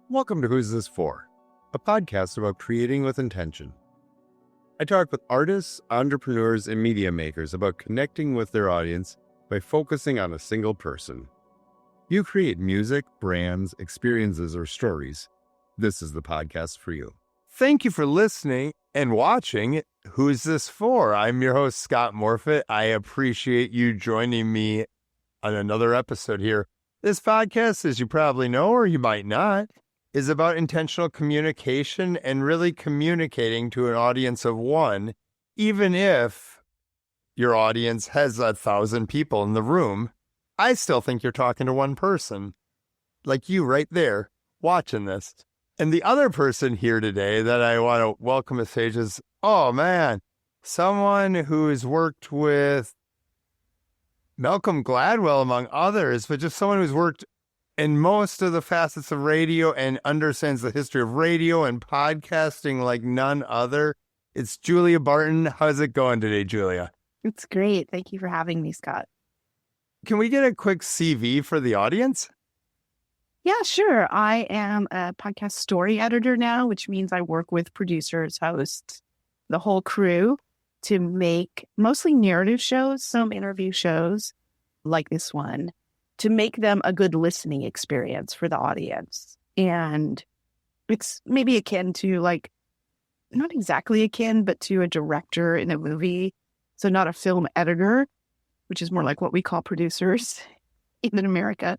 Welcome to Who's This For, a podcast about creating with intention. I talk with artists, entrepreneurs, and media makers about connecting with their audience by focusing on a single person. You create music, brands, experiences, or stories. This is the podcast for you. Thank you for listening and watching Who's This For? I'm your host, Scott Morfitt. I appreciate you joining me on another episode here. This podcast, as you probably know, or you might not, is about intentional communication and really communicating to an audience of one, even if your audience has 1,000 people in the room. I still think you're talking to one person, like you right there watching this. And the other person here today that I want to welcome to stage is, oh man, someone who has worked with Malcolm Gladwell, among others, but just someone who's worked in most of the facets of radio and understands the history of radio and podcasting like none other. It's Julia Barton. How's it going today, Julia? It's great. Thank you for having me, Scott. Can we get a quick CV for the audience? Yeah, sure. I am a podcast story editor now, which means I work with producers, hosts, the whole crew to make mostly narrative shows, some interview shows like this one, to make them a good listening experience for the audience. And it's maybe akin to not exactly akin, but to a director in a movie. So not a film editor, which is more like what we call producers in America.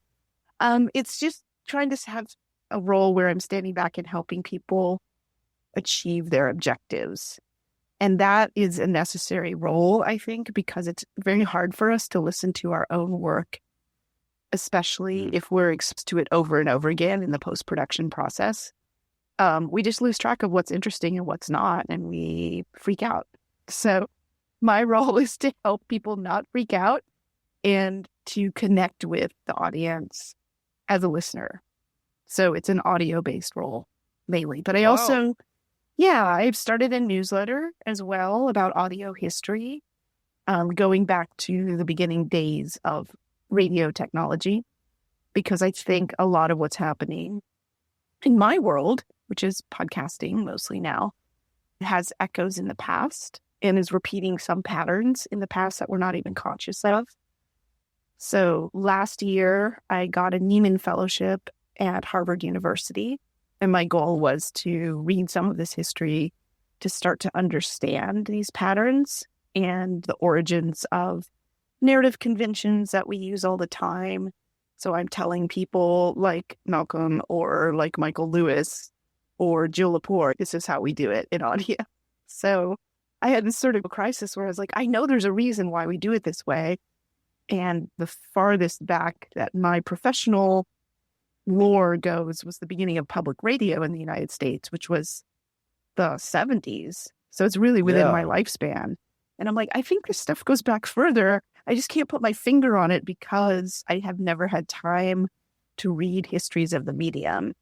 It's just trying to have a role where I'm standing back and helping people achieve their objectives. And that is a necessary role, I think, because it's very hard for us to listen to our own work, especially if we're exposed to it over and over again in the post-production process. We just lose track of what's interesting and what's not, and we freak out. So my role is to help people not freak out and to connect with the audience as a listener. So it's an audio-based role mainly. But I've started a newsletter as well about audio history, going back to the beginning days of radio technology, because I think a lot of what's happening in my world, which is podcasting mostly now, has echoes in the past and is repeating some patterns in the past that we're not even conscious of. So last year, I got a Nieman Fellowship at Harvard University, and my goal was to read some of this history to start to understand these patterns and the origins of narrative conventions that we use all the time. So I'm telling people like Malcolm or like Michael Lewis or Jill Lepore, this is how we do it in audio. So I had this sort of crisis where I was like, I know there's a reason why we do it this way. And the farthest back that my professional lore goes was the beginning of public radio in the United States, which was the 70s. So it's really within my lifespan. And I'm like, I think this stuff goes back further. I just can't put my finger on it because I have never had time to read histories of the medium.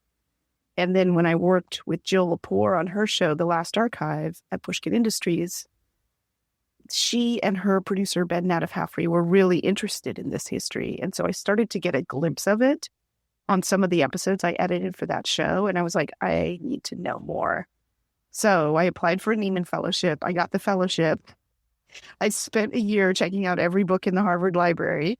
And then when I worked with Jill Lepore on her show, The Last Archive at Pushkin Industries, she and her producer, Ben Nadif-Hafrey, were really interested in this history. And so I started to get a glimpse of it on some of the episodes I edited for that show. And I was like, I need to know more. So I applied for a Nieman Fellowship. I got the fellowship. I spent a year checking out every book in the Harvard Library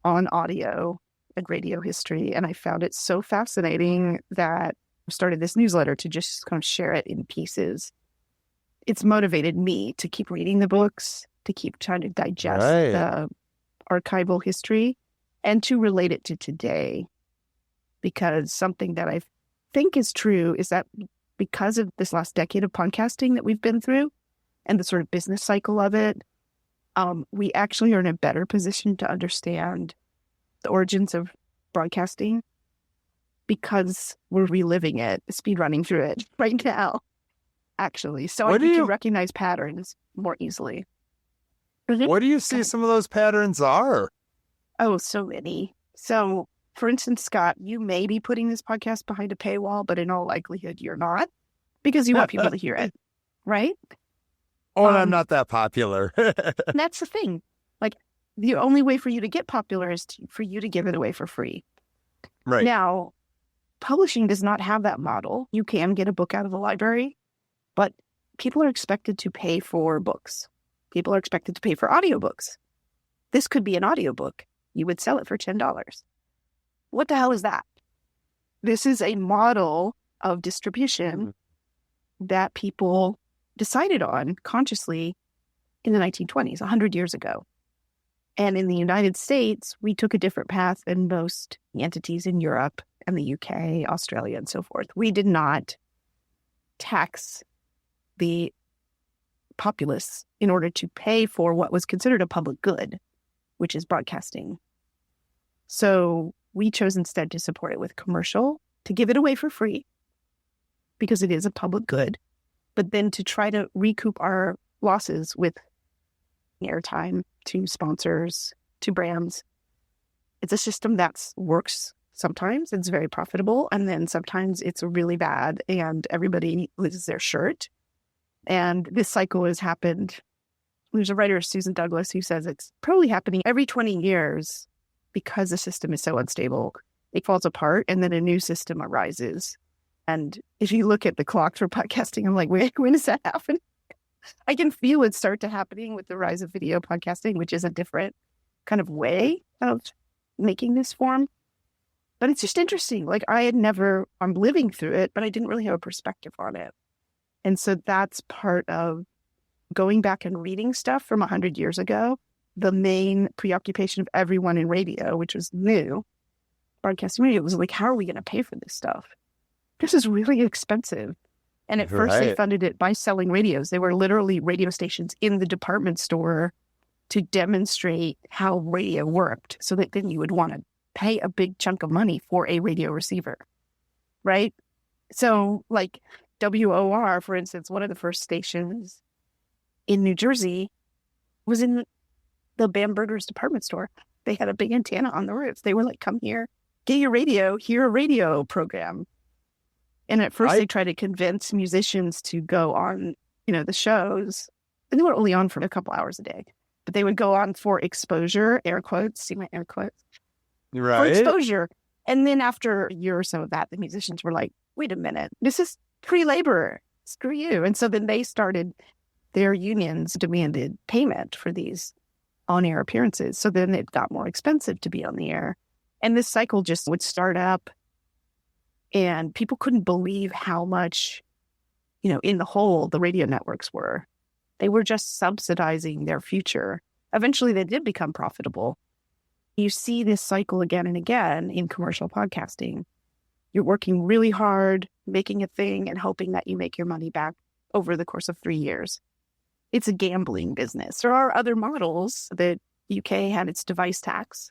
on audio and radio history. And I found it so fascinating that I started this newsletter to just kind of share it in pieces. It's motivated me to keep reading the books, to keep trying to digest the archival history, and to relate it to today. Because something that I think is true is that because of this last decade of podcasting that we've been through and the sort of business cycle of it, we actually are in a better position to understand the origins of broadcasting because we're reliving it, speed running through it right now, actually. So I think you recognize patterns more easily. What do you see some of those patterns are? Oh, so many. So, for instance, Scott, you may be putting this podcast behind a paywall, but in all likelihood, you're not because you want people to hear it, right? Oh, and I'm not that popular. That's the thing. Like, the only way for you to get popular is for you to give it away for free. Right. Now, Publishing does not have that model. You can get a book out of the library, but people are expected to pay for books. People are expected to pay for audiobooks. This could be an audiobook. You would sell it for $10. What the hell is that? This is a model of distribution that people decided on consciously in the 1920s, 100 years ago. And in the United States, we took a different path than most entities in Europe and the UK, Australia, and so forth. We did not tax the populace in order to pay for what was considered a public good, which is broadcasting. So we chose instead to support it with commercial, to give it away for free, because it is a public good, but then to try to recoup our losses with airtime to sponsors, to brands. It's a system that works sometimes. It's very profitable. And then sometimes it's really bad and everybody loses their shirt. And this cycle has happened. There's a writer, Susan Douglas, who says it's probably happening every 20 years because the system is so unstable. It falls apart and then a new system arises. And if you look at the clock for podcasting, I'm like, wait, when does that happen? I can feel it start to happening with the rise of video podcasting, which is a different kind of way of making this form. But it's just interesting. Like I'm living through it, but I didn't really have a perspective on it. And so that's part of going back and reading stuff from 100 years ago. The main preoccupation of everyone in radio, which was new, broadcasting radio, was like, how are we going to pay for this stuff? This is really expensive. And at first they funded it by selling radios. They were literally radio stations in the department store to demonstrate how radio worked so that then you would want to pay a big chunk of money for a radio receiver, right? So like WOR, for instance, one of the first stations in New Jersey was in the Bamberger's department store. They had a big antenna on the roof. They were like, come here, get your radio, hear a radio program. And at first they tried to convince musicians to go on, the shows. And they were only on for a couple hours a day. But they would go on for exposure, air quotes, see my air quotes? Right. For exposure. And then after a year or so of that, the musicians were like, wait a minute, this is free labor. Screw you. And so then they started, their unions demanded payment for these on-air appearances. So then it got more expensive to be on the air. And this cycle just would start up. And people couldn't believe how much, in the hole the radio networks were. They were just subsidizing their future. Eventually, they did become profitable. You see this cycle again and again in commercial podcasting. You're working really hard, making a thing, and hoping that you make your money back over the course of 3 years. It's a gambling business. There are other models. The UK had its device tax.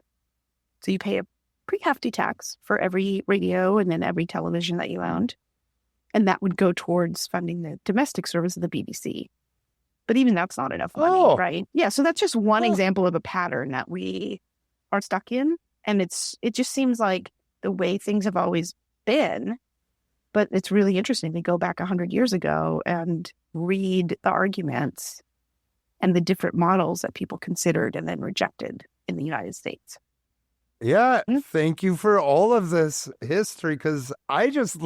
So you pay a pretty hefty tax for every radio and then every television that you owned. And that would go towards funding the domestic service of the BBC. But even that's not enough money, right? Yeah, so that's just one example of a pattern that we are stuck in. And it just seems like the way things have always been. But it's really interesting to go back 100 years ago and read the arguments and the different models that people considered and then rejected in the United States. Yeah, thank you for all of this history, because I just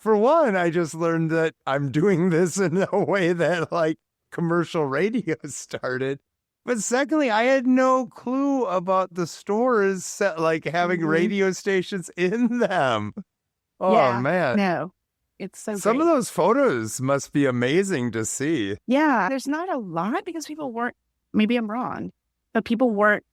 learned that I'm doing this in a way that like commercial radio started. But secondly, I had no clue about the stores like having radio stations in them. Oh, yeah, man. No, it's so Some great. of those photos must be amazing to see. Yeah, there's not a lot because people weren't, maybe I'm wrong, but people weren't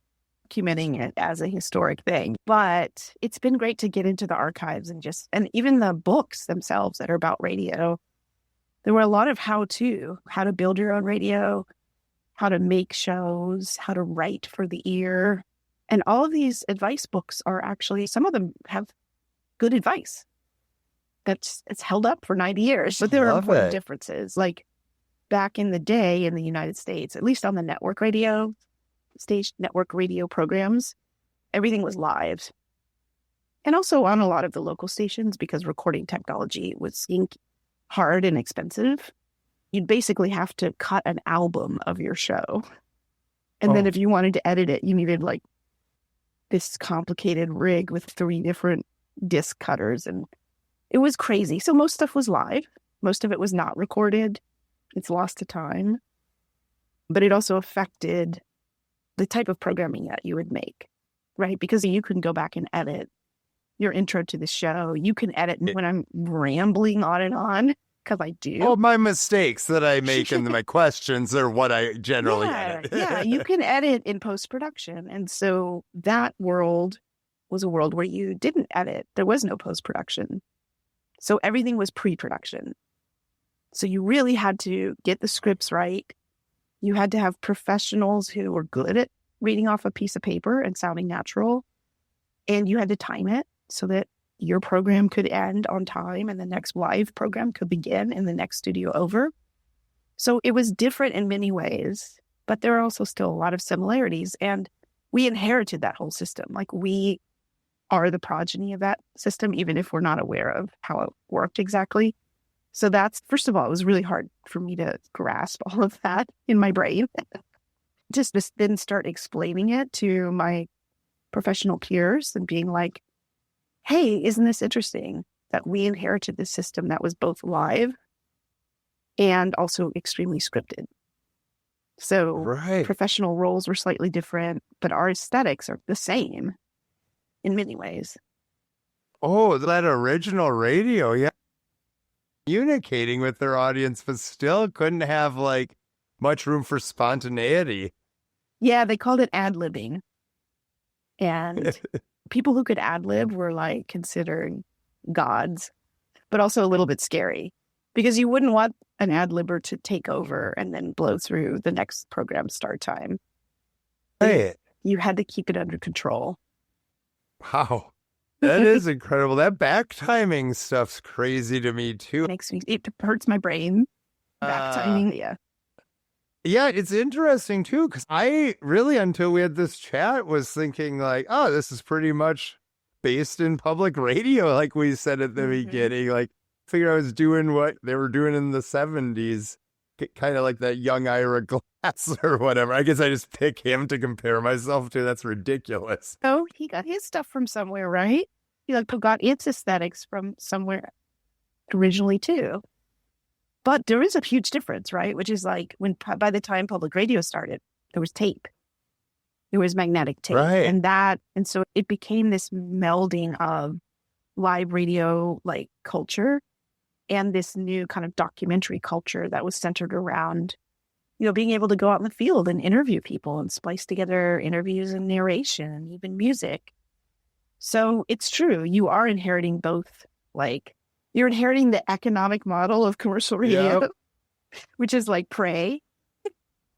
documenting it as a historic thing. But it's been great to get into the archives and even the books themselves that are about radio. There were a lot of how to build your own radio, how to make shows, how to write for the ear. And all of these advice books are actually, some of them have good advice it's held up for 90 years. But there are important differences. Like back in the day in the United States, at least on the network radio programs, everything was live. And also on a lot of the local stations, because recording technology was hard and expensive, you'd basically have to cut an album of your show. And then if you wanted to edit it, you needed like this complicated rig with 3 different disc cutters and It was crazy. So most stuff was live. Most of it was not recorded. It's lost to time. But it also affected the type of programming that you would make, right? Because you can go back and edit your intro to the show. You can edit when I'm rambling on and on, because I do. Oh, my mistakes that I make and my questions are what I generally edit. Yeah, you can edit in post-production. And so that world was a world where you didn't edit. There was no post-production. So everything was pre-production. So you really had to get the scripts right. You had to have professionals who were good at reading off a piece of paper and sounding natural. And you had to time it so that your program could end on time and the next live program could begin in the next studio over. So it was different in many ways, but there are also still a lot of similarities. And we inherited that whole system. Like, we are the progeny of that system, even if we're not aware of how it worked exactly. So that's, first of all, it was really hard for me to grasp all of that in my brain. Just then start explaining it to my professional peers and being like, hey, isn't this interesting that we inherited this system that was both live and also extremely scripted? So professional roles were slightly different, but our aesthetics are the same in many ways. Oh, that original radio, yeah. Communicating with their audience, but still couldn't have like much room for spontaneity. Yeah, they called it ad-libbing. And people who could ad-lib were like considered gods, but also a little bit scary, because you wouldn't want an ad-libber to take over and then blow through the next program start time. Right. You had to keep it under control. Wow. That is incredible. That back timing stuff's crazy to me too. It hurts my brain. Back timing, yeah. Yeah, it's interesting too, because I really, until we had this chat, was thinking like, oh, this is pretty much based in public radio, like we said at the beginning. Like, figured I was doing what they were doing in the 70s, kind of like that young Ira Glass or whatever. I guess I just pick him to compare myself to. That's ridiculous. Oh, he got his stuff from somewhere, right? He got its aesthetics from somewhere originally too. But there is a huge difference, right? Which is like, by the time public radio started, there was tape. There was magnetic tape. Right. And so it became this melding of live radio like culture and this new kind of documentary culture that was centered around, being able to go out in the field and interview people and splice together interviews and narration and even music. So it's true. You are inheriting both, like, you're inheriting the economic model of commercial radio, which is like pray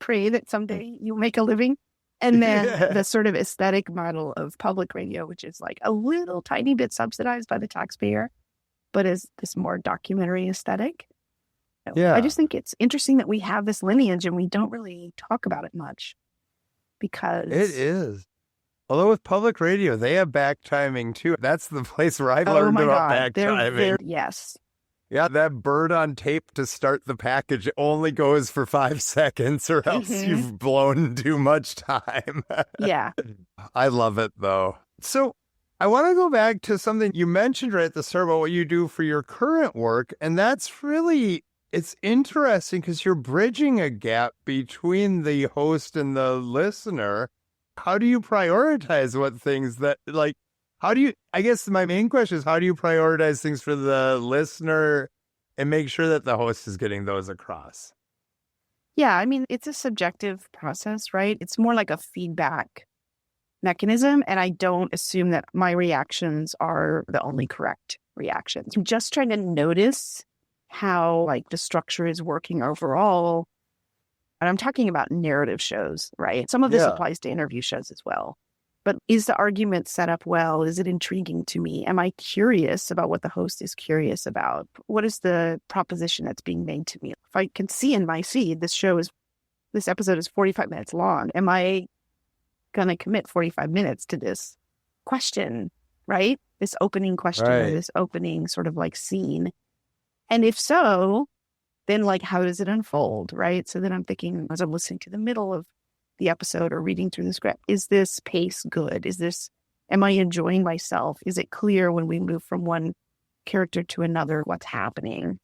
that someday you'll make a living. And then the sort of aesthetic model of public radio, which is like a little tiny bit subsidized by the taxpayer, but is this more documentary aesthetic. Yeah. I just think it's interesting that we have this lineage and we don't really talk about it much, because it is. Although with public radio, they have back timing too. That's the place where I've learned about back timing. Yes. Yeah, that bird on tape to start the package only goes for 5 seconds, or else you've blown too much time. Yeah. I love it, though. So I want to go back to something you mentioned right at the start about what you do for your current work. And that's really, it's interesting because you're bridging a gap between the host and the listener. How do you prioritize what things that, like, I guess my main question is, how do you prioritize things for the listener and make sure that the host is getting those across? Yeah, I mean, it's a subjective process, right? It's more like a feedback mechanism. And I don't assume that my reactions are the only correct reactions. I'm just trying to notice how, like, the structure is working overall. And I'm talking about narrative shows, right? Some of this applies to interview shows as well. But is the argument set up well? Is it intriguing to me? Am I curious about what the host is curious about? What is the proposition that's being made to me? If I can see in my feed, this episode is 45 minutes long. Am I going to commit 45 minutes to this question, right? This opening question, or this opening sort of like scene. And if so, then, like, how does it unfold, right? So then I'm thinking, as I'm listening to the middle of the episode or reading through the script, is this pace good? Am I enjoying myself? Is it clear when we move from one character to another what's happening?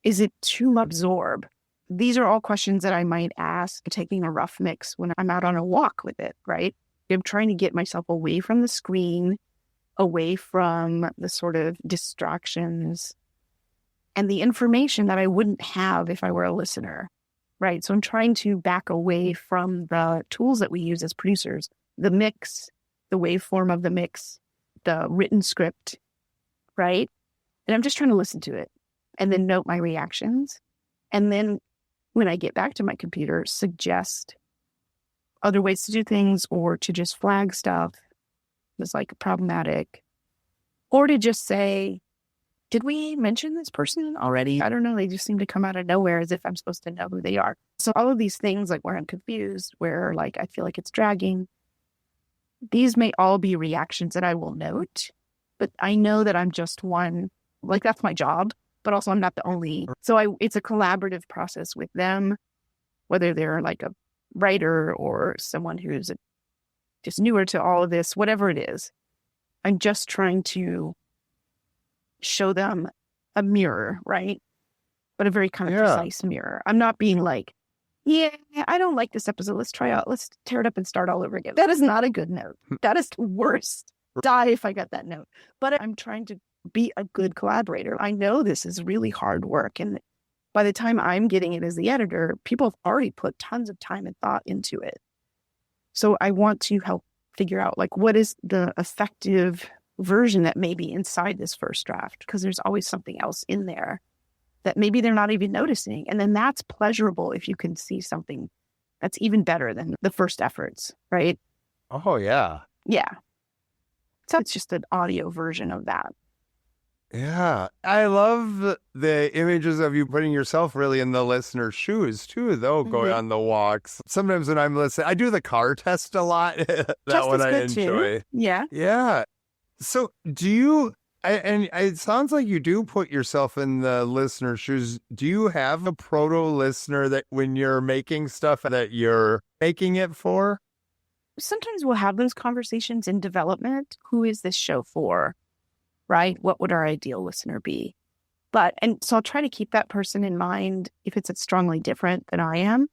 Is it too absorb? These are all questions that I might ask taking a rough mix when I'm out on a walk with it, right? I'm trying to get myself away from the screen, away from the sort of distractions and the information that I wouldn't have if I were a listener, right? So I'm trying to back away from the tools that we use as producers, the mix, the waveform of the mix, the written script, right? And I'm just trying to listen to it and then note my reactions. And then when I get back to my computer, suggest other ways to do things or to just flag stuff that's like problematic, or to just say, did we mention this person already? I don't know. They just seem to come out of nowhere as if I'm supposed to know who they are. So all of these things, like where I'm confused, where like I feel like it's dragging, these may all be reactions that I will note, but I know that I'm just one, like that's my job, but also I'm not the only. So it's a collaborative process with them, whether they're like a writer or someone who's just newer to all of this, whatever it is. I'm just trying to show them a mirror, right? But a very kind of precise mirror. I'm not being like, yeah, I don't like this episode. Let's tear it up and start all over again. That is not a good note. That is the worst. Die if I got that note. But I'm trying to be a good collaborator. I know this is really hard work. And by the time I'm getting it as the editor, people have already put tons of time and thought into it. So I want to help figure out like what is the effective version that may be inside this first draft, because there's always something else in there that maybe they're not even noticing. And then that's pleasurable if you can see something that's even better than the first efforts, right? Oh, yeah. Yeah. So it's just an audio version of that. Yeah. I love the images of you putting yourself really in the listener's shoes too, though, going on the walks. Sometimes when I'm listening, I do the car test a lot. That one I enjoy. Too. Yeah. Yeah. So do you, and it sounds like you do put yourself in the listener's shoes. Do you have a proto-listener that when you're making stuff that you're making it for? Sometimes we'll have those conversations in development. Who is this show for? Right? What would our ideal listener be? And so I'll try to keep that person in mind if it's strongly different than I am.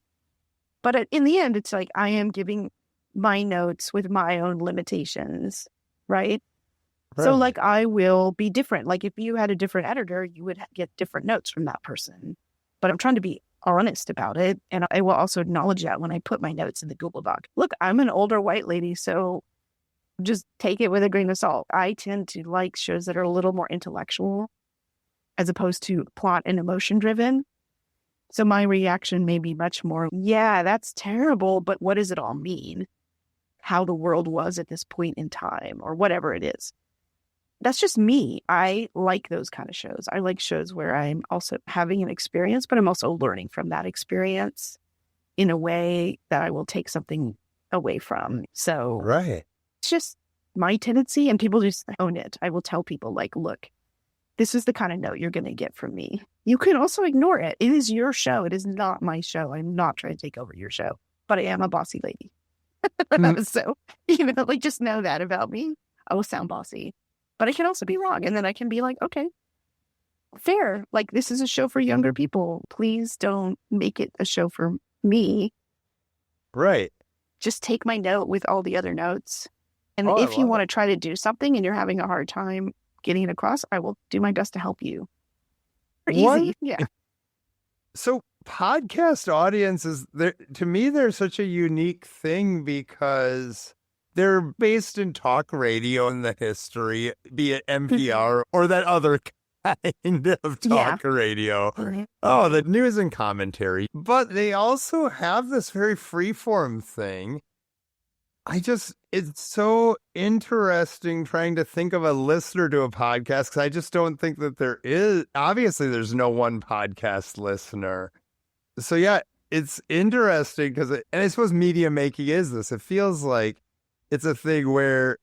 But in the end, it's like I am giving my notes with my own limitations, right? So like I will be different. Like if you had a different editor, you would get different notes from that person. But I'm trying to be honest about it. And I will also acknowledge that when I put my notes in the Google Doc. Look, I'm an older white lady, so just take it with a grain of salt. I tend to like shows that are a little more intellectual as opposed to plot and emotion driven. So my reaction may be much more, yeah, that's terrible, but what does it all mean? How the world was at this point in time or whatever it is. That's just me. I like those kind of shows. I like shows where I'm also having an experience, but I'm also learning from that experience in a way that I will take something away from. So it's just my tendency, and people just own it. I will tell people like, look, this is the kind of note you're going to get from me. You can also ignore it. It is your show. It is not my show. I'm not trying to take over your show, but I am a bossy lady. So, like, just know that about me. I will sound bossy. But I can also be wrong. And then I can be like, okay, fair. Like, this is a show for younger people. Please don't make it a show for me. Right. Just take my note with all the other notes. And if you want to try to do something and you're having a hard time getting it across, I will do my best to help you. Easy. Yeah. So podcast audiences, to me, they're such a unique thing because they're based in talk radio in the history, be it NPR or that other kind of talk radio. Oh, the news and commentary. But they also have this very freeform thing. It's so interesting trying to think of a listener to a podcast because I just don't think that there is. Obviously, there's no one podcast listener. So, yeah, it's interesting because, and I suppose media making is this. It feels like it's a thing where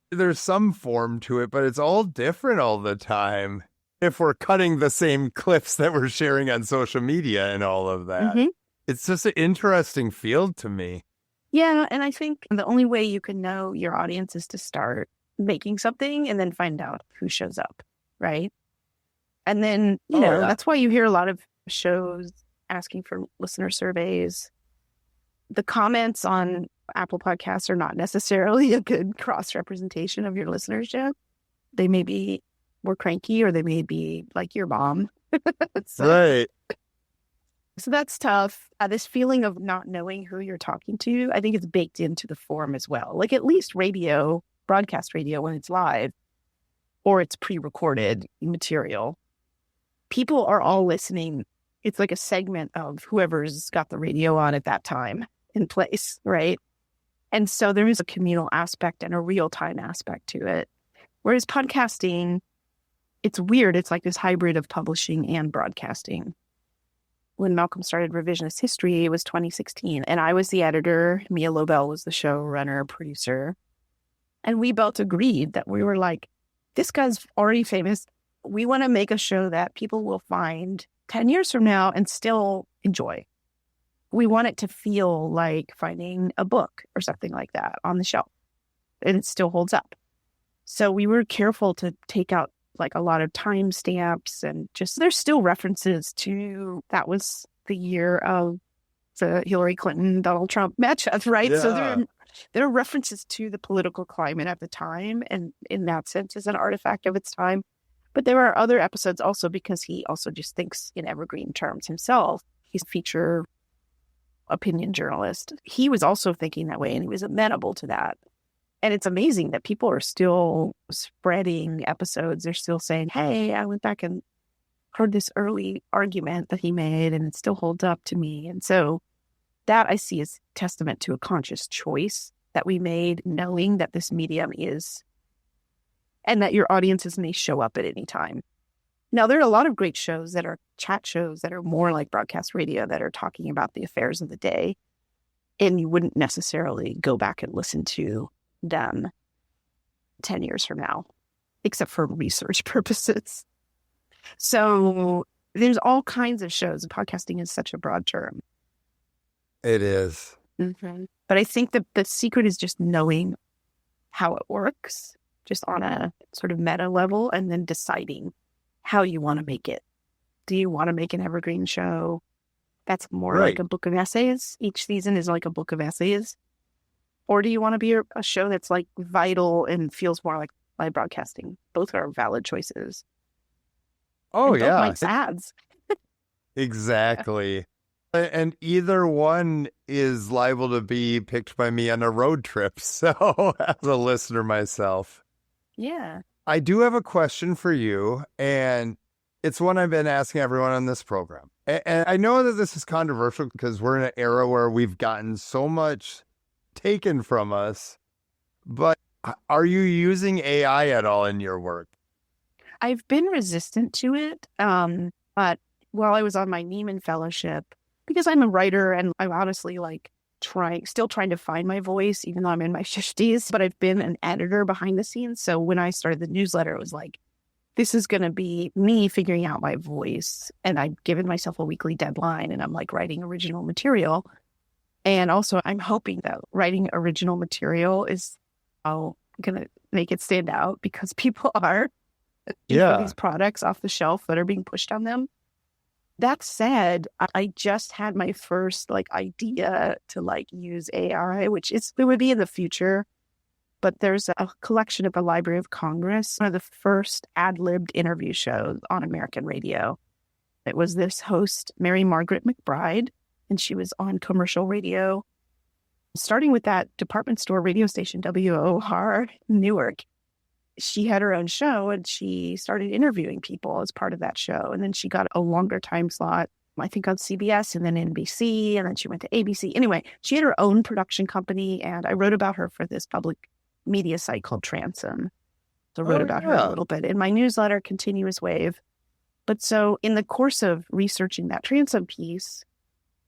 there's some form to it, but it's all different all the time. If we're cutting the same clips that we're sharing on social media and all of that, it's just an interesting field to me. Yeah, and I think the only way you can know your audience is to start making something and then find out who shows up. right? And then, that's why you hear a lot of shows asking for listener surveys. The comments on Apple Podcasts are not necessarily a good cross-representation of your listenership. They may be more cranky, or they may be like your mom. Right. So that's tough. This feeling of not knowing who you're talking to, I think it's baked into the form as well. Like at least radio, broadcast radio, when it's live or it's pre-recorded material, people are all listening. It's like a segment of whoever's got the radio on at that time in place, right? And so there is a communal aspect and a real-time aspect to it. Whereas podcasting, it's weird. It's like this hybrid of publishing and broadcasting. When Malcolm started Revisionist History, it was 2016. And I was the editor. Mia Lobel was the showrunner, producer. And we both agreed that we were like, this guy's already famous. We want to make a show that people will find 10 years from now and still enjoy. We want it to feel like finding a book or something like that on the shelf. And it still holds up. So we were careful to take out like a lot of timestamps, and just there's still references to that was the year of the Hillary Clinton, Donald Trump matchup, right? Yeah. So there are references to the political climate at the time, and in that sense is an artifact of its time. But there are other episodes also because he also just thinks in evergreen terms himself. He's a feature opinion journalist. He was also thinking that way, and he was amenable to that. And it's amazing that people are still spreading episodes. They're still saying, hey, I went back and heard this early argument that he made, and it still holds up to me. And so that I see as testament to a conscious choice that we made, knowing that this medium is, and that your audiences may show up at any time. Now, there are a lot of great shows that are chat shows that are more like broadcast radio that are talking about the affairs of the day. And you wouldn't necessarily go back and listen to them 10 years from now, except for research purposes. So there's all kinds of shows. Podcasting is such a broad term. It is. Mm-hmm. But I think that the secret is just knowing how it works, just on a sort of meta level, and then deciding how you want to make it. Do you want to make an evergreen show that's more like a book of essays? Each season is like a book of essays. Or do you want to be a show that's like vital and feels more like live broadcasting? Both are valid choices. Oh, and yeah. Like ads. Exactly. And either one is liable to be picked by me on a road trip. So as a listener myself. Yeah. I do have a question for you, and it's one I've been asking everyone on this program. And I know that this is controversial because we're in an era where we've gotten so much taken from us, but are you using AI at all in your work? I've been resistant to it, but while I was on my Neiman Fellowship, because I'm a writer and I'm honestly like still trying to find my voice, even though I'm in my 50s, but I've been an editor behind the scenes. So when I started the newsletter, it was like, this is going to be me figuring out my voice. And I've given myself a weekly deadline, and I'm like writing original material. And also I'm hoping that writing original material is going to make it stand out, because people are for these products off the shelf that are being pushed on them. That said, I just had my first idea to use AI, which it would be in the future. But there's a collection at the Library of Congress, one of the first ad-libbed interview shows on American radio. It was this host, Mary Margaret McBride, and she was on commercial radio, starting with that department store radio station, WOR Newark. She had her own show, and she started interviewing people as part of that show. And then she got a longer time slot, I think on CBS and then NBC, and then she went to ABC. Anyway, she had her own production company, and I wrote about her for this public media site called Transom. So I wrote about her a little bit in my newsletter, Continuous Wave. But so in the course of researching that Transom piece,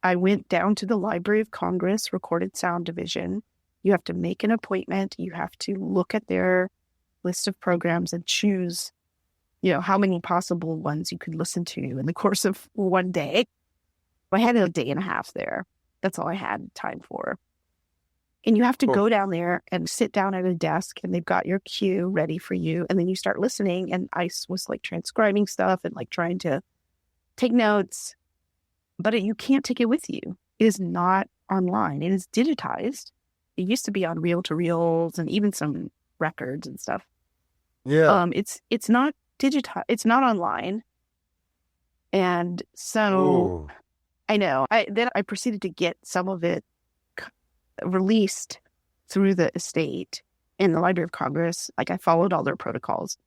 I went down to the Library of Congress Recorded Sound Division. You have to make an appointment. You have to look at their list of programs and choose, how many possible ones you could listen to in the course of one day. I had a day and a half there. That's all I had time for. And you have to Cool. go down there and sit down at a desk, and they've got your cue ready for you. And then you start listening. And I was like transcribing stuff and like trying to take notes, but you can't take it with you. It is not online. It is digitized. It used to be on reel-to-reels and even some records and stuff. Yeah. It's not digitized. It's not online. And so Ooh. I know. Then I proceeded to get some of it released through the estate in the Library of Congress. Like I followed all their protocols.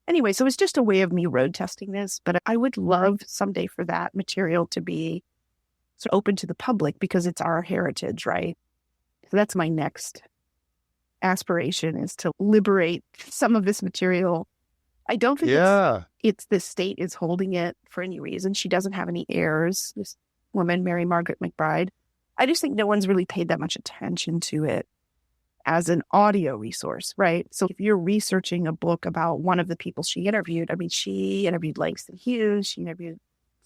Anyway, so it's just a way of me road testing this, but I would love someday for that material to be sort of open to the public because it's our heritage, right? So that's my next aspiration, is to liberate some of this material. I don't think it's the state is holding it for any reason. She doesn't have any heirs, this woman, Mary Margaret McBride. I just think no one's really paid that much attention to it as an audio resource, right? So if you're researching a book about one of the people she interviewed, I mean, she interviewed Langston Hughes, she interviewed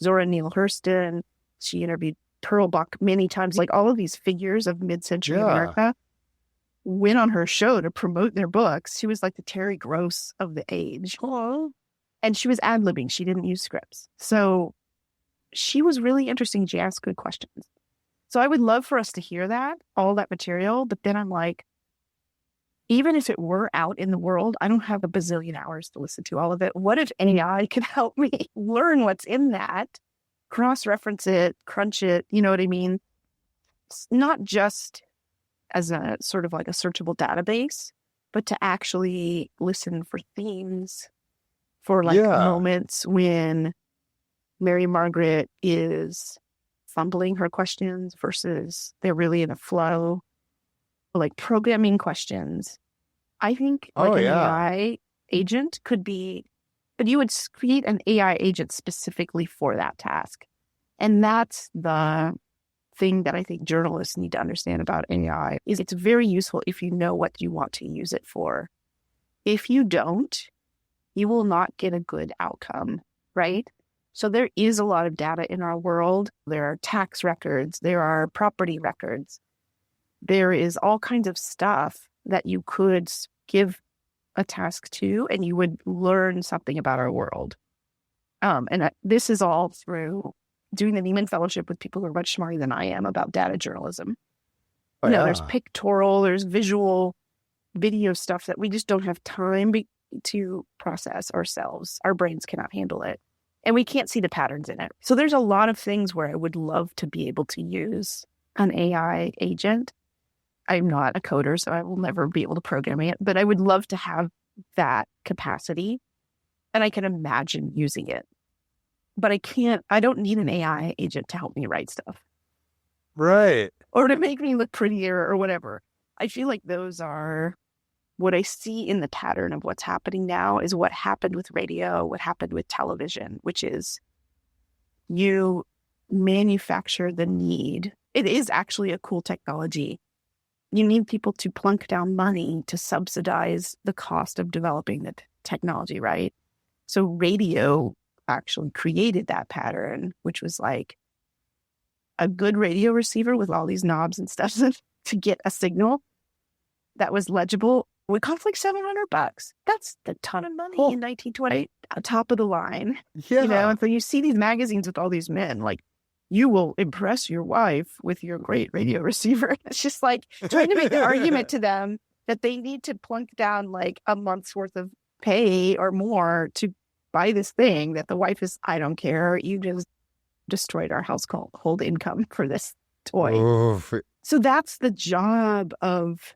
Zora Neale Hurston, she interviewed Pearl Buck many times. Like all of these figures of mid-century America went on her show to promote their books. She was like the Terry Gross of the age. Oh. And she was ad-libbing. She didn't use scripts. So she was really interesting. She asked good questions. So I would love for us to hear that, all that material. But then I'm like, even if it were out in the world, I don't have a bazillion hours to listen to all of it. What if AI could help me learn what's in that, cross-reference it, crunch it, you know what I mean? It's not just as a sort of like a searchable database, but to actually listen for themes, for like moments when Mary Margaret is fumbling her questions versus they're really in a flow, like programming questions. I think like an AI agent could be, but you would create an AI agent specifically for that task. And that's the thing that I think journalists need to understand about AI is it's very useful if you know what you want to use it for. If you don't, you will not get a good outcome, right? So there is a lot of data in our world. There are tax records, there are property records. There is all kinds of stuff that you could give a task to, and you would learn something about our world. This is all through doing the Nieman Fellowship with people who are much smarter than I am about data journalism. There's pictorial, there's visual, video stuff that we just don't have time to process ourselves. Our brains cannot handle it. And we can't see the patterns in it. So there's a lot of things where I would love to be able to use an AI agent. I'm not a coder, so I will never be able to program it, but I would love to have that capacity, and I can imagine using it. But I don't need an AI agent to help me write stuff. Right. Or to make me look prettier or whatever. I feel like those are what I see in the pattern of what's happening now is what happened with radio, what happened with television, which is you manufacture the need. It is actually a cool technology. You need people to plunk down money to subsidize the cost of developing the technology, right? So radio actually created that pattern, which was like a good radio receiver with all these knobs and stuff to get a signal that was legible would cost like $700. That's a ton of money in 1920, top of the line. Yeah. And so you see these magazines with all these men, like, you will impress your wife with your great radio receiver. It's just like trying to make the argument to them that they need to plunk down like a month's worth of pay or more to buy this thing that the wife is, I don't care. You just destroyed our household income for this toy. Oof. So that's the job of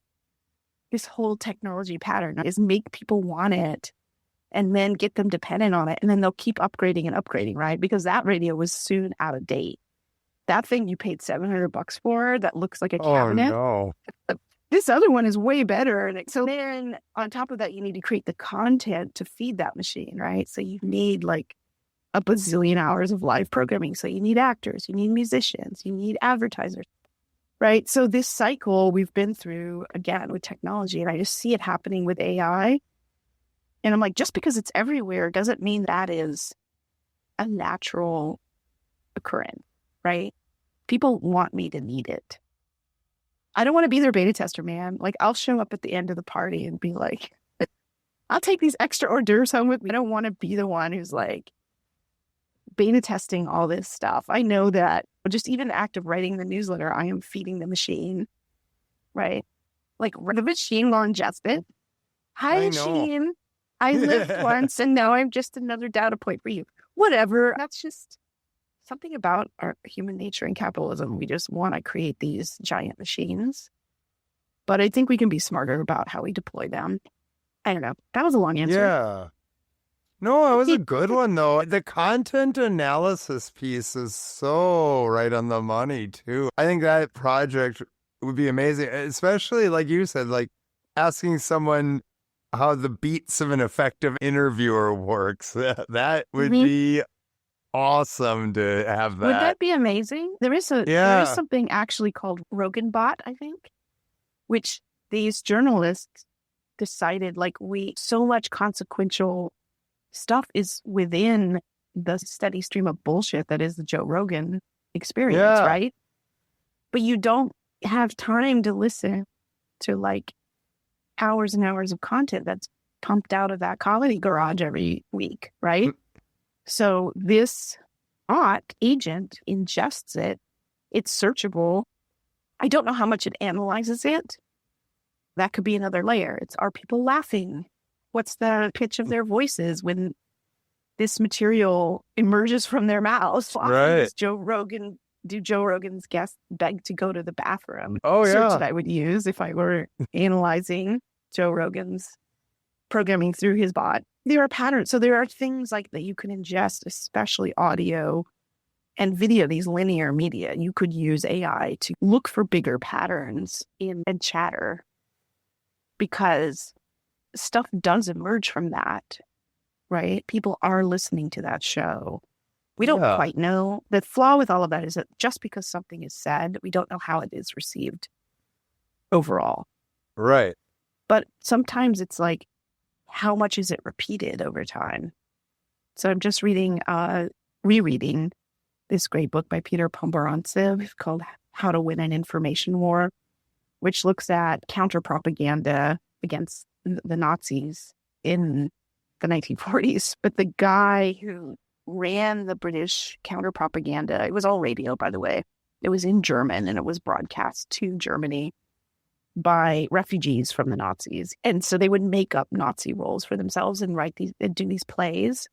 this whole technology pattern, is make people want it and then get them dependent on it. And then they'll keep upgrading and upgrading, right? Because that radio was soon out of date. That thing you paid $700 for that looks like a cabinet. Oh, no. This other one is way better. And so then on top of that, you need to create the content to feed that machine, right? So you need like a bazillion hours of live programming. So you need actors, you need musicians, you need advertisers, right? So this cycle we've been through again with technology, and I just see it happening with AI. And I'm like, just because it's everywhere doesn't mean that is a natural occurrence, right? People want me to need it. I don't want to be their beta tester, man. Like, I'll show up at the end of the party and be like, I'll take these extra hors d'oeuvres home with me. I don't want to be the one who's like beta testing all this stuff. I know that just even the act of writing the newsletter, I am feeding the machine, right? Like, the machine will ingest it. Hi, I know. machine. I lived once and now I'm just another data point for you. Whatever. That's just something about our human nature and capitalism. We just want to create these giant machines. But I think we can be smarter about how we deploy them. I don't know. That was a long answer. Yeah. No, it was a good one, though. The content analysis piece is so right on the money, too. I think that project would be amazing, especially like you said, like asking someone how the beats of an effective interviewer works. That would be awesome to have that. Would that be amazing? There is something actually called Rogan Bot, I think, which these journalists decided, like, so much consequential stuff is within the steady stream of bullshit that is the Joe Rogan experience, right? But you don't have time to listen to like hours and hours of content that's pumped out of that comedy garage every week, right? So this bot agent ingests it. It's searchable. I don't know how much it analyzes it. That could be another layer. Are people laughing? What's the pitch of their voices when this material emerges from their mouths? Right. Do Joe Rogan's guests beg to go to the bathroom? Oh, Search yeah. that I would use if I were analyzing Joe Rogan's programming through his bot. There are patterns. So there are things like that you can ingest, especially audio and video, these linear media. You could use AI to look for bigger patterns in chatter, because stuff does emerge from that, right? People are listening to that show. We don't quite know. The flaw with all of that is that just because something is said, we don't know how it is received overall. Right. But sometimes it's like, how much is it repeated over time? So I'm just rereading this great book by Peter Pomborantsev called How to Win an Information War, which looks at counter-propaganda against the Nazis in the 1940s. But the guy who ran the British counter-propaganda, it was all radio, by the way. It was in German, and it was broadcast to Germany by refugees from the Nazis. And so they would make up Nazi roles for themselves and do these plays.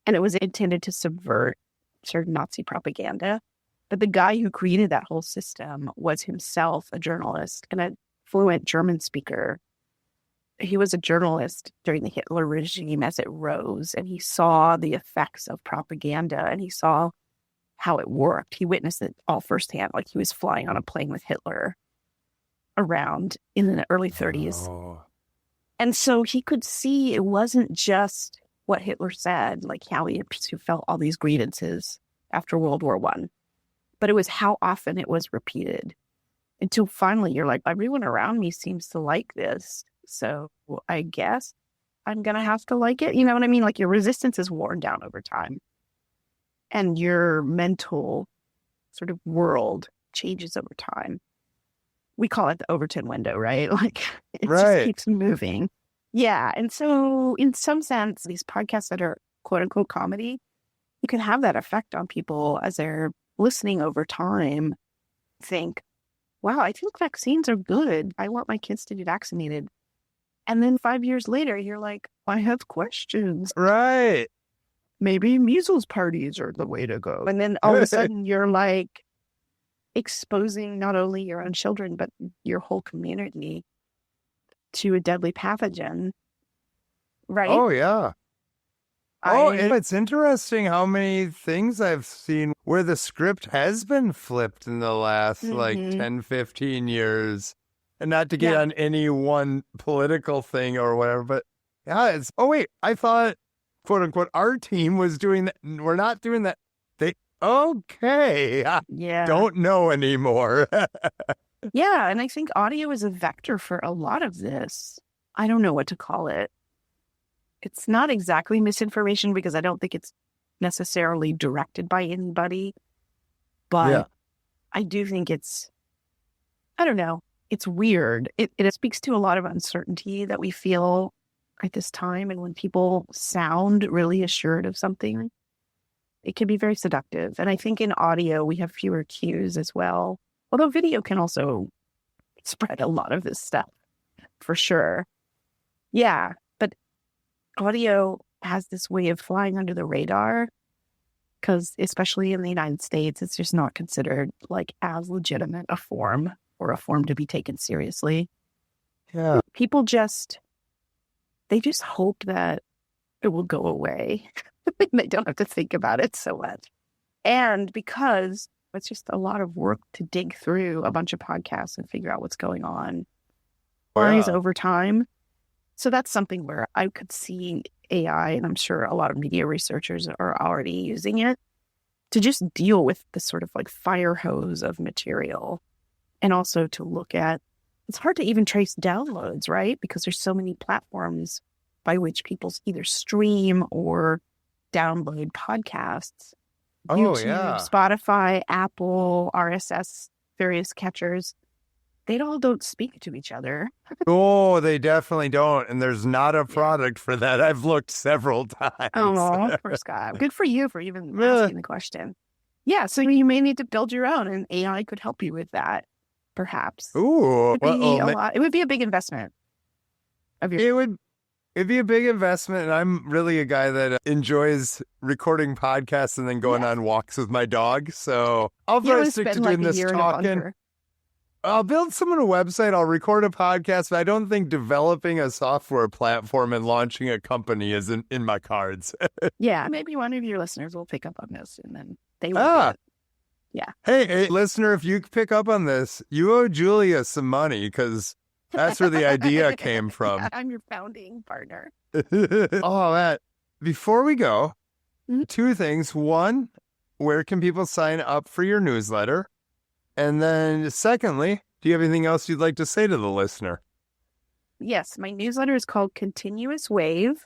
And it was intended to subvert certain Nazi propaganda. But the guy who created that whole system was himself a journalist and a fluent German speaker. He was a journalist during the Hitler regime as it rose, and he saw the effects of propaganda, and he saw how it worked. He witnessed it all firsthand, like he was flying on a plane with Hitler around in the early 30s. Oh. And so he could see it wasn't just what Hitler said, like how he felt all these grievances after World War I, but it was how often it was repeated until finally you're like, everyone around me seems to like this. So I guess I'm going to have to like it. You know what I mean? Like, your resistance is worn down over time. And your mental sort of world changes over time. We call it the Overton window, right? Like, it just keeps moving. Yeah. And so in some sense, these podcasts that are quote unquote comedy, you can have that effect on people as they're listening over time. Think, wow, I think vaccines are good. I want my kids to be vaccinated. And then 5 years later, you're like, I have questions. Right. Maybe measles parties are the way to go. And then all of a sudden you're like exposing not only your own children, but your whole community to a deadly pathogen. Right? Oh, yeah. It's interesting how many things I've seen where the script has been flipped in the last like 10, 15 years. And not to get on any one political thing or whatever, but I thought, quote unquote, our team was doing that. We're not doing that. Don't know anymore. Yeah. And I think audio is a vector for a lot of this. I don't know what to call it. It's not exactly misinformation because I don't think it's necessarily directed by anybody, but I do think it's, I don't know. it's weird. It speaks to a lot of uncertainty that we feel at this time. And when people sound really assured of something, it can be very seductive. And I think in audio, we have fewer cues as well. Although video can also spread a lot of this stuff for sure. Yeah. But audio has this way of flying under the radar because especially in the United States, it's just not considered like as legitimate a form or a form to be taken seriously. Yeah. People they just hope that it will go away. They don't have to think about it so much. And because it's just a lot of work to dig through a bunch of podcasts and figure out what's going on over time. So that's something where I could see AI, and I'm sure a lot of media researchers are already using it to just deal with the sort of like fire hose of material. And also to look at, it's hard to even trace downloads, right? Because there's so many platforms by which people either stream or download podcasts. YouTube, Spotify, Apple, RSS, various catchers. They all don't speak to each other. Oh, they definitely don't. And there's not a product for that. I've looked several times. Oh, poor Scott. Good for you for even asking the question. Yeah, so you may need to build your own, and AI could help you with that. Perhaps. Ooh, it would be a big investment. It'd be a big investment, and I'm really a guy that enjoys recording podcasts and then going on walks with my dog. So I'll probably stick to doing this talking. I'll build someone a website. I'll record a podcast, but I don't think developing a software platform and launching a company is in my cards. Yeah, maybe one of your listeners will pick up on this, and then they will. Yeah. Hey, listener, if you pick up on this, you owe Julia some money because that's where the idea came from. I'm your founding partner. Oh, Matt, before we go, two things. One, where can people sign up for your newsletter? And then secondly, do you have anything else you'd like to say to the listener? Yes, my newsletter is called Continuous Wave,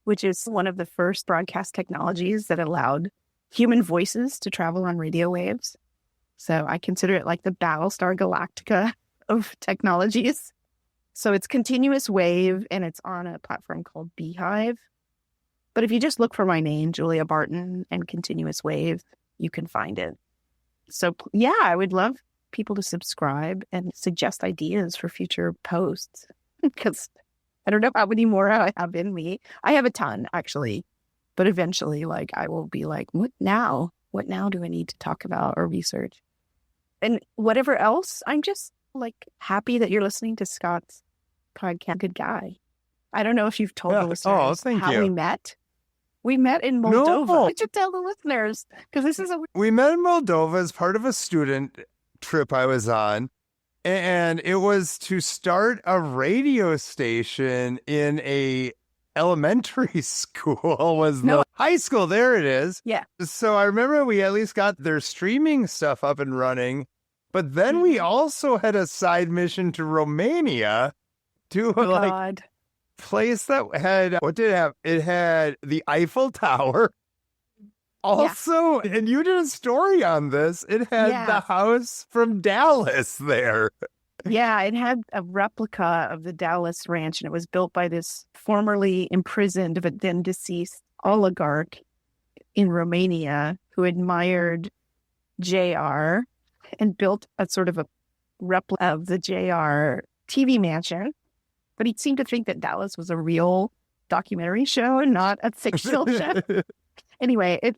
which is one of the first broadcast technologies that allowed human voices to travel on radio waves. So I consider it like the Battlestar Galactica of technologies. So it's Continuous Wave, and it's on a platform called Beehive. But if you just look for my name, Julia Barton, and Continuous Wave, you can find it. So yeah, I would love people to subscribe and suggest ideas for future posts because I don't know how many more I have in me. I have a ton, actually. But eventually, like, I will be like, what now? What now do I need to talk about or research? And whatever else, I'm just, like, happy that you're listening to Scott's podcast. Good guy. I don't know if you've told the listeners how we met. We met in Moldova. No. I should tell the listeners, because this is We met in Moldova as part of a student trip I was on. And it was to start a radio station in a elementary school the high school. There it is. Yeah. So I remember we at least got their streaming stuff up and running, but then we also had a side mission to Romania to place that had, what did it have? It had the Eiffel Tower. Also, and you did a story on this, it had the house from Dallas there. Yeah, it had a replica of the Dallas Ranch, and it was built by this formerly imprisoned but then deceased oligarch in Romania who admired JR and built a sort of a replica of the JR TV mansion. But he seemed to think that Dallas was a real documentary show and not a fictional show. Anyway, it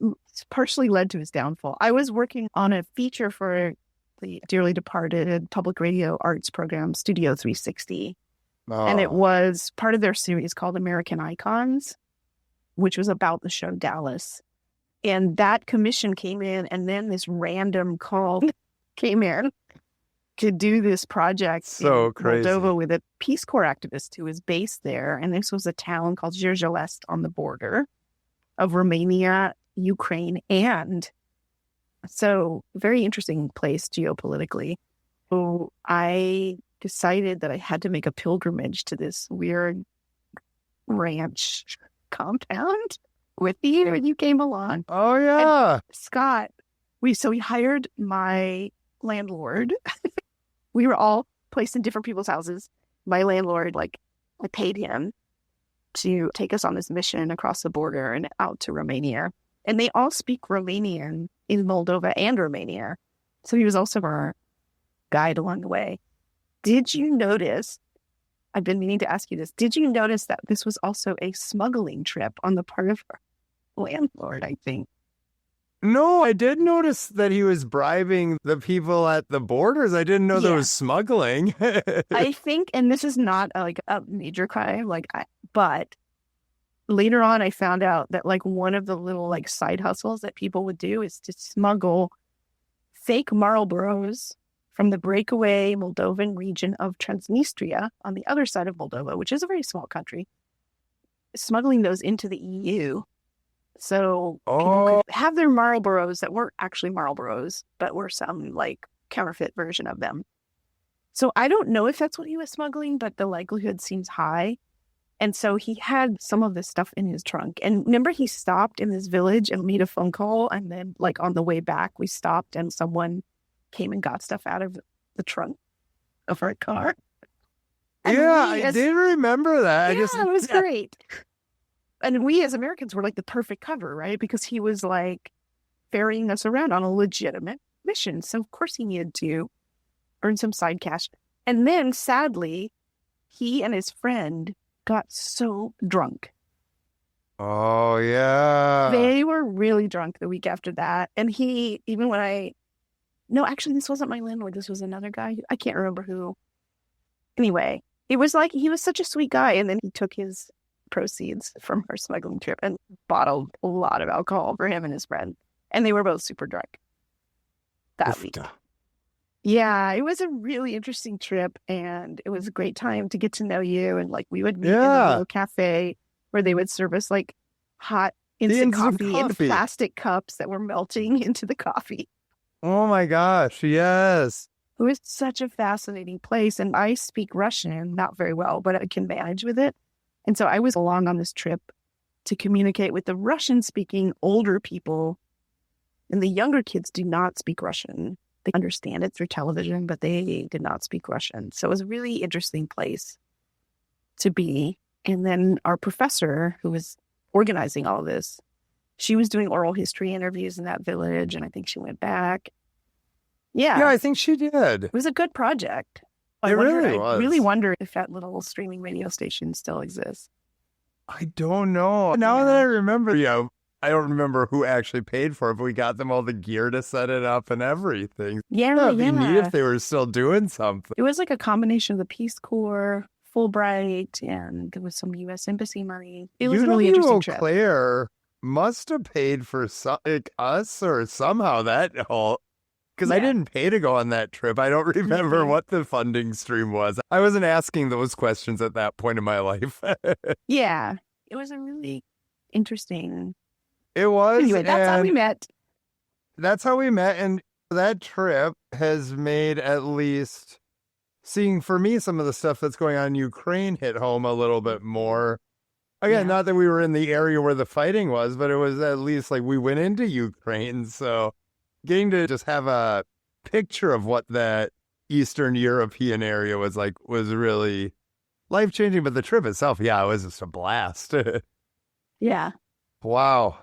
partially led to his downfall. I was working on a feature for the dearly departed public radio arts program, Studio 360. And it was part of their series called American Icons, which was about the show Dallas. And that commission came in, and then this random call came in to do this project in Moldova with a Peace Corps activist who was based there. And this was a town called Zhirjelest on the border of Romania, Ukraine, and so very interesting place geopolitically. So I decided that I had to make a pilgrimage to this weird ranch compound with you, and you came along. Oh, yeah. And Scott, we hired my landlord. We were all placed in different people's houses. My landlord, I paid him to take us on this mission across the border and out to Romania. And they all speak Romanian in Moldova and Romania. So he was also our guide along the way. Did you notice, I've been meaning to ask you this, did you notice that this was also a smuggling trip on the part of our landlord, I think? No, I did notice that he was bribing the people at the borders. I didn't know there was smuggling. I think, and this is not a major crime, but later on I found out that one of the little side hustles that people would do is to smuggle fake Marlboros from the breakaway Moldovan region of Transnistria on the other side of Moldova, which is a very small country, smuggling those into the EU. So people could have their Marlboros that weren't actually Marlboros, but were some counterfeit version of them. So I don't know if that's what he was smuggling, but the likelihood seems high. And so he had some of this stuff in his trunk. And remember, he stopped in this village and made a phone call. And then on the way back, we stopped and someone came and got stuff out of the trunk of our car. And I did remember that. Yeah, it was great. And we as Americans were the perfect cover, right? Because he was ferrying us around on a legitimate mission. So of course he needed to earn some side cash. And then sadly, he and his friend got so drunk. Oh, yeah. They were really drunk the week after that. And no, actually, this wasn't my landlord. This was another guy. I can't remember who. Anyway, it was he was such a sweet guy. And then he took his proceeds from our smuggling trip and bottled a lot of alcohol for him and his friend. And they were both super drunk that week. Yeah, it was a really interesting trip. And it was a great time to get to know you. And we would meet in a little cafe where they would serve us hot instant coffee in plastic cups that were melting into the coffee. Oh my gosh, yes. It was such a fascinating place. And I speak Russian, not very well, but I can manage with it. And so I was along on this trip to communicate with the Russian-speaking older people. And the younger kids do not speak Russian. They understand it through television, but they did not speak Russian. So it was a really interesting place to be. And then our professor, who was organizing all of this, she was doing oral history interviews in that village, and I think she went back. Yeah, I think she did. It was a good project. It really was. I really wonder if that little streaming radio station still exists. I don't know. Now that I remember, I don't remember who actually paid for it, but we got them all the gear to set it up and everything. Yeah, It'd be neat if they were still doing something. It was a combination of the Peace Corps, Fulbright, and there was some U.S. Embassy money. It was a really interesting trip. Claire must have paid for us or somehow that whole... Because I didn't pay to go on that trip. I don't remember what the funding stream was. I wasn't asking those questions at that point in my life. Yeah. It was a really interesting... It was. Anyway, that's how we met. That's how we met. And that trip has made at least seeing for me some of the stuff that's going on in Ukraine hit home a little bit more. Again, not that we were in the area where the fighting was, but it was at least we went into Ukraine. So getting to just have a picture of what that Eastern European area was was really life-changing. But the trip itself, it was just a blast. Yeah. Wow.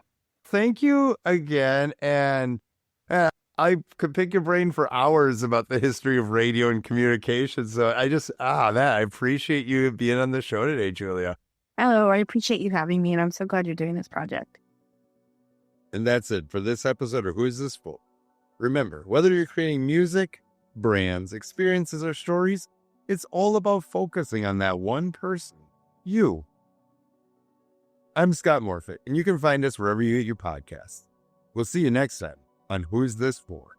Thank you again. And I could pick your brain for hours about the history of radio and communication. So I appreciate you being on the show today, Julia. Hello, I appreciate you having me, and I'm so glad you're doing this project. And that's it for this episode of Who Is This For? Remember, whether you're creating music, brands, experiences, or stories, it's all about focusing on that one person, you. I'm Scott Morfitt, and you can find us wherever you get your podcasts. We'll see you next time on Who's This For?